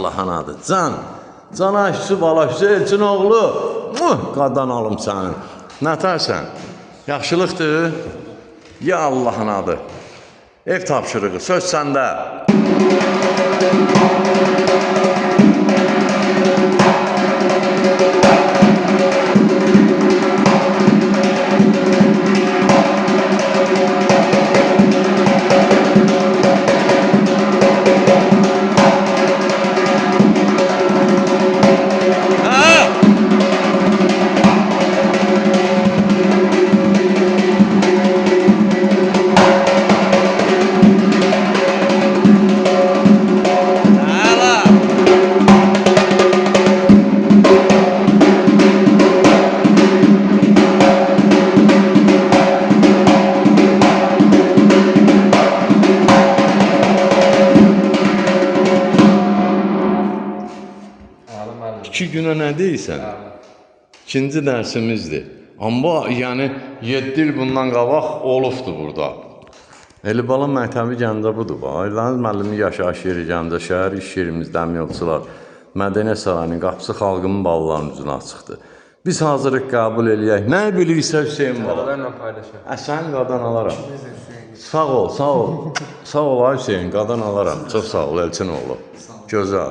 Allah'ın adı. Can aşçı balaşçı Elçin oğlu. Qadan alım sənin. Nətərsən? Yaxşılıqdır? Ya Allah'ın adı. Ev tapşırığı, söz səndə. İki günə nə deyirsən? İkinci dərsimizdir. Amma yəni 7 il bundan qabaq olubdur burada. Elibala məktəbi Gəncə budur. Aylarınız müəllimi yaşayış yeri Gəncə şəhər, iş yerimiz dəmiryolçular. Mədəniyyət sarayının qapısı xalqımın ballarının üzünə açıqdır. Biz hazırıq qəbul eləyək. Nə bilirsə Hüseyin bala. Qadanlarla paylaşaq. Sən qadan alaram. Sağ ol, sağ ol. Sağ ol Hüseyin, qadan alaram. Çox sağ ol Elçin oğlu. Gözəl.